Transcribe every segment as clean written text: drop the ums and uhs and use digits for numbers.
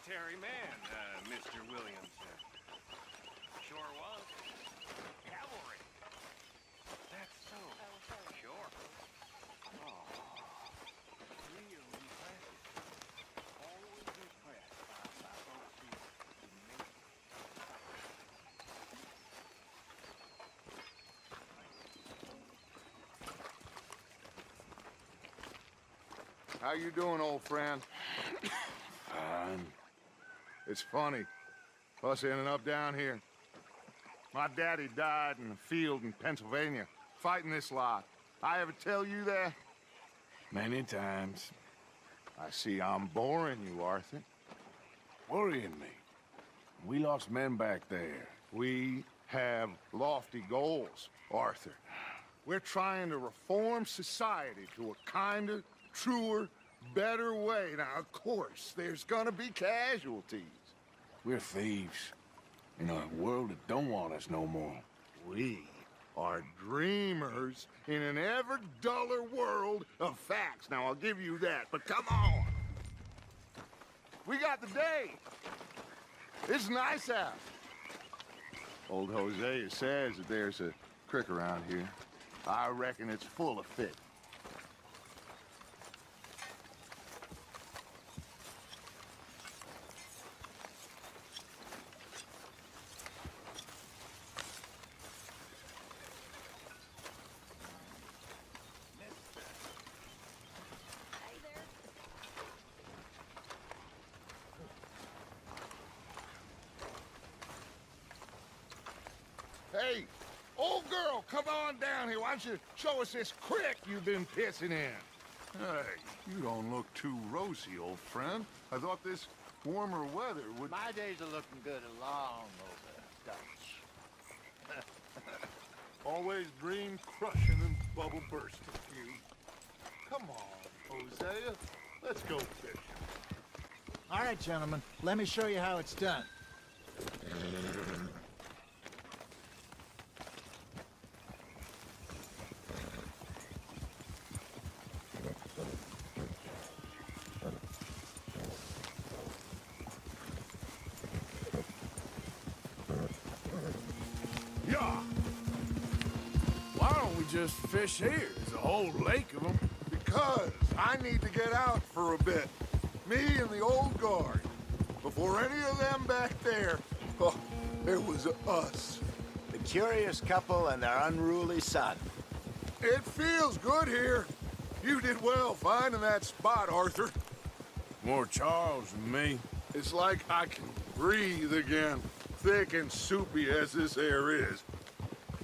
military man, Mr. Williamson. Sure was. Cavalry. That's so. Sure. Oh, real impressive. Always impressed by folks who make. How you doing, old friend? Fine. It's funny, us ending up down here. My daddy died in a field in Pennsylvania, fighting this lot. I ever tell you that? Many times. I see I'm boring you, Arthur. Worrying me. We lost men back there. We have lofty goals, Arthur. We're trying to reform society to a kinder, truer, better way. Now, of course, there's gonna be casualties. We're thieves. In a world that don't want us no more. We are dreamers in an ever duller world of facts. Now, I'll give you that, but come on. We got the day. It's nice out. Old Hosea says that there's a creek around here. I reckon it's full of fish. Hey, old girl, come on down here. Why don't you show us this creek you've been pissing in? Hey, you don't look too rosy, old friend. I thought this warmer weather would... My days are looking good along over Dutch. Always dream crushing and bubble bursting, you. Come on, Hosea. Let's go fishing. All right, gentlemen, let me show you how it's done. Yeah. Why don't we just fish here? There's a whole lake of them. Because I need to get out for a bit. Me and the old guard. Before any of them back there, oh, it was us. The curious couple and their unruly son. It feels good here. You did well finding that spot, Arthur. More Charles than me. It's like I can breathe again, thick and soupy as this air is.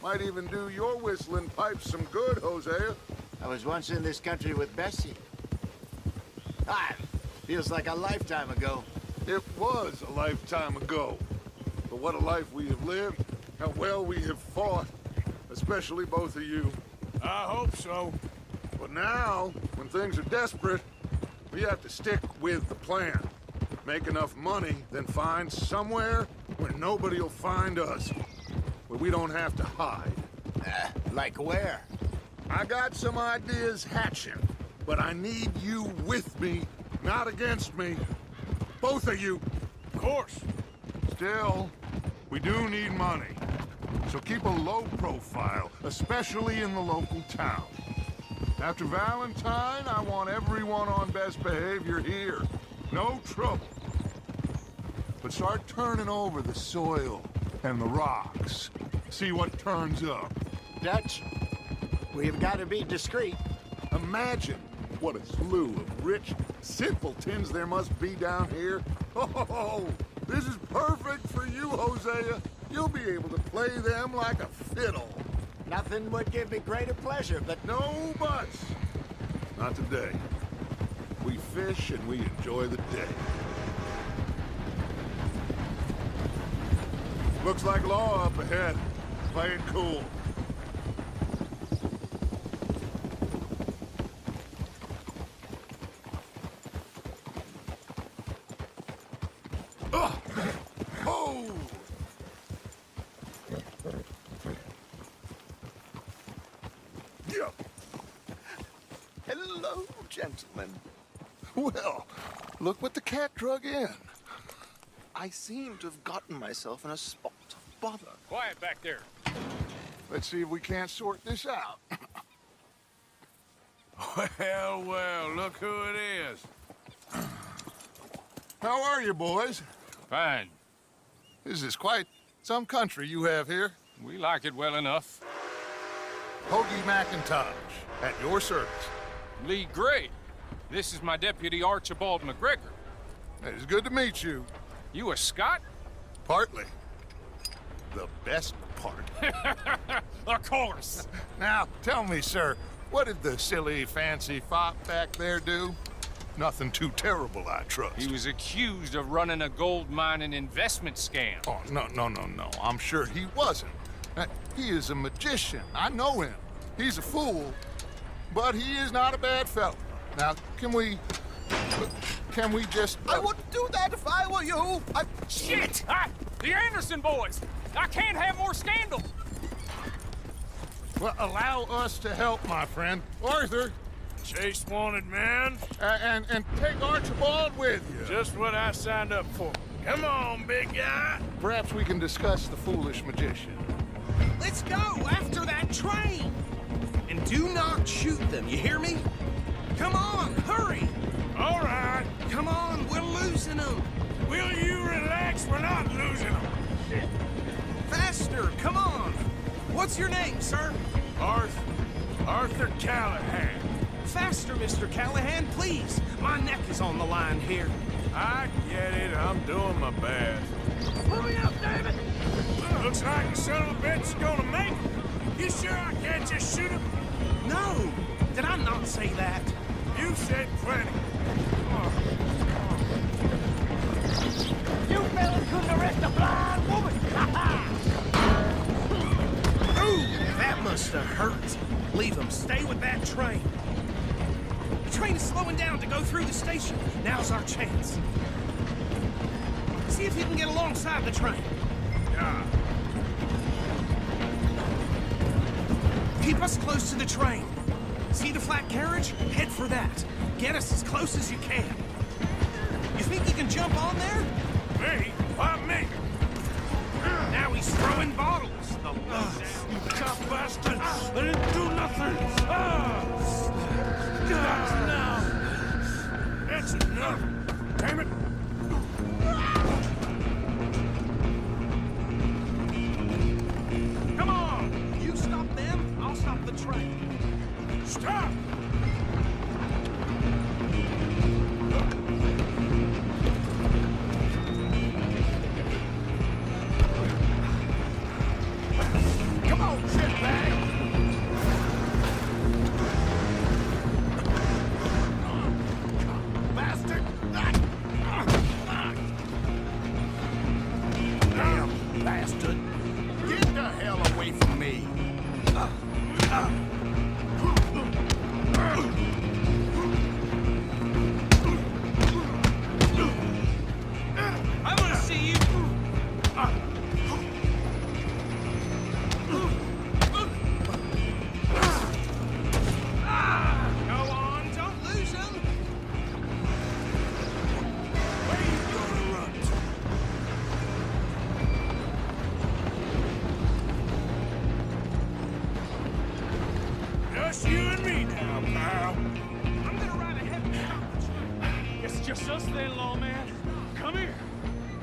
Might even do your whistling pipes some good, Hosea. I was once in this country with Bessie. Ah, feels like a lifetime ago. It was a lifetime ago. But what a life we have lived, how well we have fought, especially both of you. I hope so. But now, when things are desperate, we have to stick with the plan. Make enough money, then find somewhere where nobody will find us. Where we don't have to hide. Like where? I got some ideas hatching, but I need you with me, not against me. Both of you. Of course. Still, we do need money. So keep a low profile, especially in the local town. After Valentine, I want everyone on best behavior here. No trouble. But start turning over the soil and the rocks. See what turns up. Dutch, we've got to be discreet. Imagine what a slew of rich simpletons there must be down here. Oh, this is perfect for you, Hosea. You'll be able to play them like a fiddle. Nothing would give me greater pleasure, but No buts. Not today. We fish and we enjoy the day. Looks like law up ahead. Play it cool. Oh! Yeah. hello, gentlemen. Well, look what the cat drug in. I seem to have gotten myself in a spot of bother. Quiet back there. Let's see if we can't sort this out. Well, well, look who it is. How are you, boys? Fine. This is quite some country you have here. We like it well enough. Hoagie McIntosh, at your service. Lee Gray. This is my deputy Archibald McGregor. It's good to meet you. You a Scot? Partly. The best part. Of course. Now, tell me, sir, what did the silly, fancy fop back there do? Nothing too terrible, I trust. He was accused of running a gold mining investment scam. Oh, no. I'm sure he wasn't. He is a magician. I know him. He's a fool, but he is not a bad fellow. Now, can we just... I wouldn't do that if I were you. Shit! The Anderson boys! I can't have more scandal! Well, allow us to help, my friend. Arthur, Chase wanted man. and take Archibald with you. Just what I signed up for. Come on, big guy. Perhaps we can discuss the foolish magician. Let's go after that train! And do not shoot them, you hear me? Come on, hurry! All right. Come on, we're losing them! Will you relax? We're not losing them. Faster, come on! What's your name, sir? Arthur Callahan. Faster, Mr. Callahan, please! My neck is on the line here. I get it. I'm doing my best. Pull me up, David! Looks like the son of a bitch is gonna make it. You sure I can't just shoot him? No! Did I not say that? You said plenty. You fellas couldn't arrest a blind woman! Ooh, that must have hurt. Leave them. Stay with that train. The train is slowing down to go through the station. Now's our chance. See if you can get alongside the train. Yeah. Keep us close to the train. See the flat carriage? Head for that. Get us as close as you can. You think you can jump on there? Me? Why me? Now he's throwing bottles. The You cop bastard! I didn't do nothing! That's enough! That's enough! Damn it! Come on! You stop them, I'll stop the train. Stop! Come on, shitbag! Bastard! Damn bastard! Get the hell away from me! I want to see you. Go on, don't lose him. Where you gonna run to? Just you and me now, pal. I'm gonna ride ahead and stop the train. It's just us then, lawman. Come here.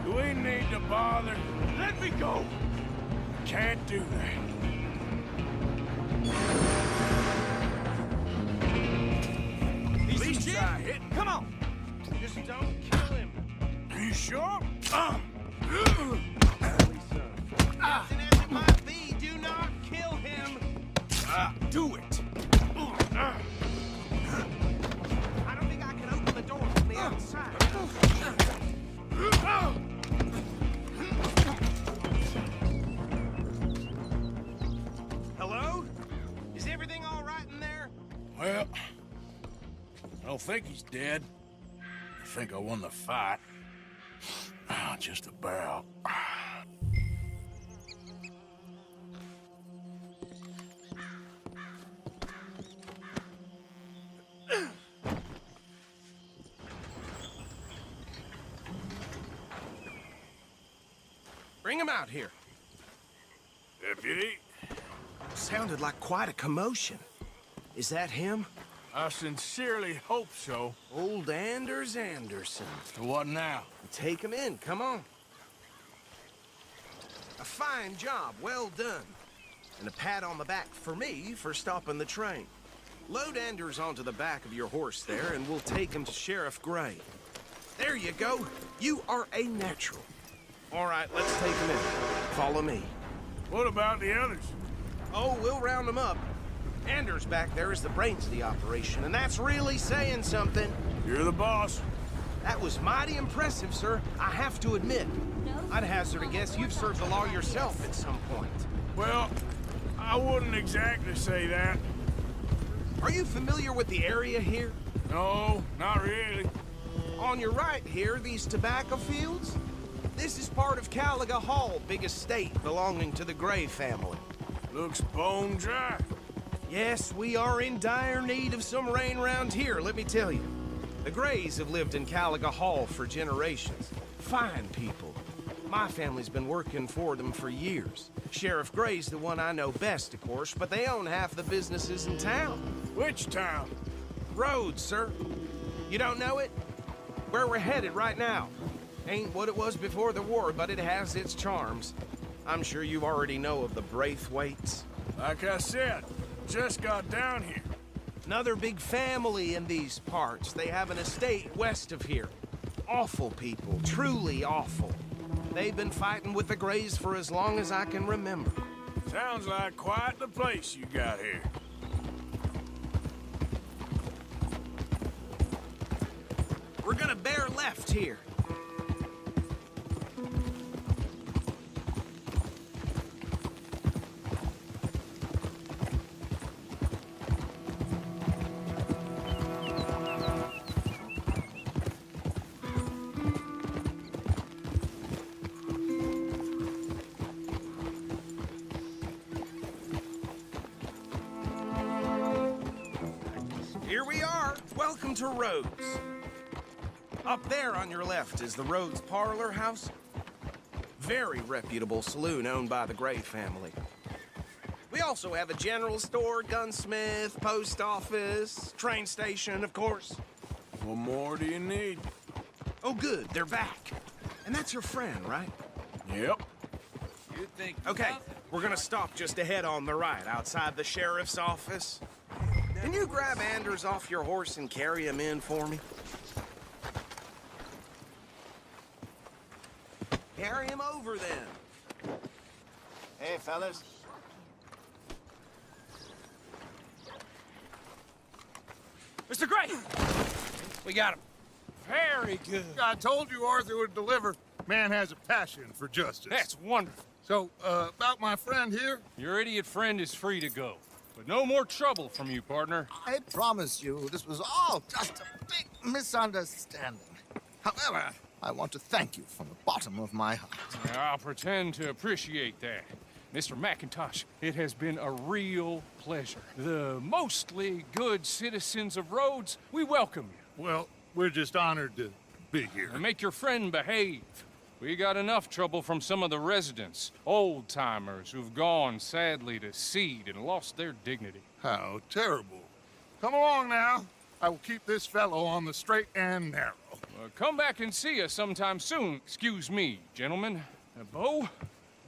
You ain't need to bother. Let me go. Can't do that. He's Least legit. I hit. Come on. Just don't kill him. Are you sure? Captain, as it might be, do not kill him. Do it. I don't think I can open the door from the outside. Hello? Is everything all right in there? Well, I don't think he's dead. I think I won the fight. Just about. Bring him out here. Deputy, Sounded like quite a commotion. Is that him? I sincerely hope so. Old Anders Anderson. So what now? Take him in, come on. A fine job, well done. And a pat on the back for me for stopping the train. Load Anders onto the back of your horse there, and we'll take him to Sheriff Gray. There you go. You are a natural. All right, let's take him in. Follow me. What about the others? Oh, we'll round them up. Anders back there is the brains of the operation, and that's really saying something. You're the boss. That was mighty impressive, sir. I have to admit. I'd hazard a guess you've served the law yourself at some point. Well, I wouldn't exactly say that. Are you familiar with the area here? No, not really. On your right here, these tobacco fields? This is part of Caliga Hall, big estate belonging to the Gray family. Looks bone dry. Yes, we are in dire need of some rain round here, let me tell you. The Grays have lived in Caliga Hall for generations. Fine people. My family's been working for them for years. Sheriff Gray's the one I know best, of course, but they own half the businesses in town. Which town? Rhodes, sir. You don't know it? Where we're headed right now. Ain't what it was before the war, but it has its charms. I'm sure you already know of the Braithwaites. Like I said, just got down here. Another big family in these parts. They have an estate west of here. Awful people, truly awful. They've been fighting with the Grays for as long as I can remember. Sounds like quite the place you got here. We're gonna bear left here. Here we are. Welcome to Rhodes. Up there on your left is the Rhodes Parlor House. Very reputable saloon owned by the Gray family. We also have a general store, gunsmith, post office, train station, of course. What more do you need? Oh, good, they're back. And that's your friend, right? Yep. You think Okay, we're gonna stop just ahead on the right, outside the sheriff's office. Can you grab Anders off your horse and carry him in for me? Carry him over, then. Hey, fellas. Mr. Gray! We got him. Very good. I told you Arthur would deliver. Man has a passion for justice. That's wonderful. So, about my friend here? Your idiot friend is free to go. But no more trouble from you, partner. I promise you, this was all just a big misunderstanding. However, I want to thank you from the bottom of my heart. I'll pretend to appreciate that. Mr. McIntosh, it has been a real pleasure. The mostly good citizens of Rhodes, we welcome you. Well, we're just honored to be here. And make your friend behave. We got enough trouble from some of the residents, old-timers who've gone, sadly, to seed and lost their dignity. How terrible. Come along now. I will keep this fellow on the straight and narrow. Come back and see us sometime soon. Excuse me, gentlemen. Bo,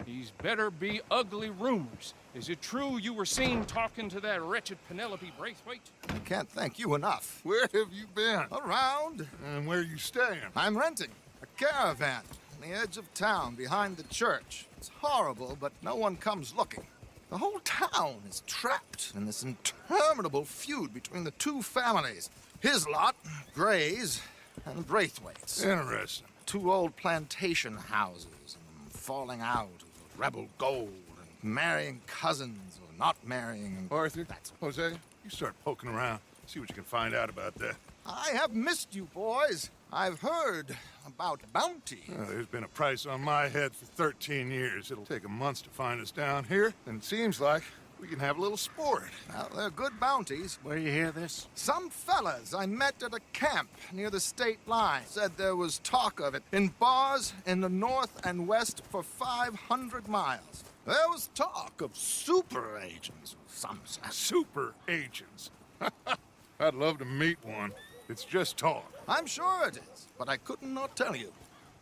these better be ugly rumors. Is it true you were seen talking to that wretched Penelope Braithwaite? I can't thank you enough. Where have you been? Around, And where you staying? I'm renting a caravan on the edge of town behind the church. It's horrible, but no one comes looking. The whole town is trapped in this interminable feud between the two families. His lot, Gray's, and Braithwaite's. Interesting. Two old plantation houses, and falling out over rebel gold, and marrying cousins or not marrying. And Arthur, That's Jose, you start poking around. See what you can find out about that. I have missed you, boys. I've heard about bounty. There's been a price on my head for 13 years. It'll take a month to find us down here, and it seems like We can have a little sport. Well, they're good bounties. Where you hear this? Some fellas I met at a camp near the state line said there was talk of it in bars in the north and west for 500 miles. There was talk of super agents of some sort. Super agents. I'd love to meet one. It's just talk. I'm sure it is, but I couldn't not tell you.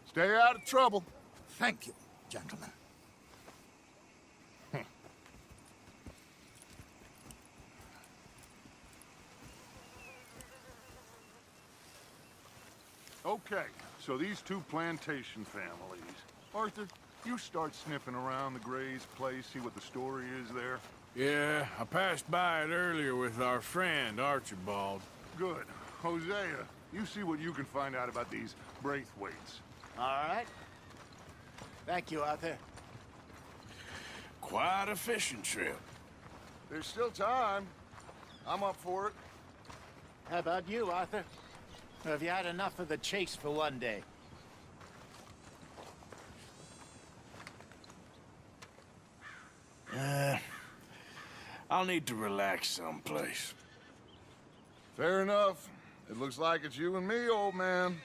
Stay out of trouble. Thank you, gentlemen. Okay, so these two plantation families. Arthur, you start sniffing around the Gray's place, see what the story is there. Yeah, I passed by it earlier with our friend, Archibald. Good. Hosea, you see what you can find out about these Braithwaites. All right. Thank you, Arthur. Quite a fishing trip. There's still time. I'm up for it. How about you, Arthur? Or have you had enough of the chase for one day? I'll need to relax someplace. Fair enough. It looks like it's you and me, old man.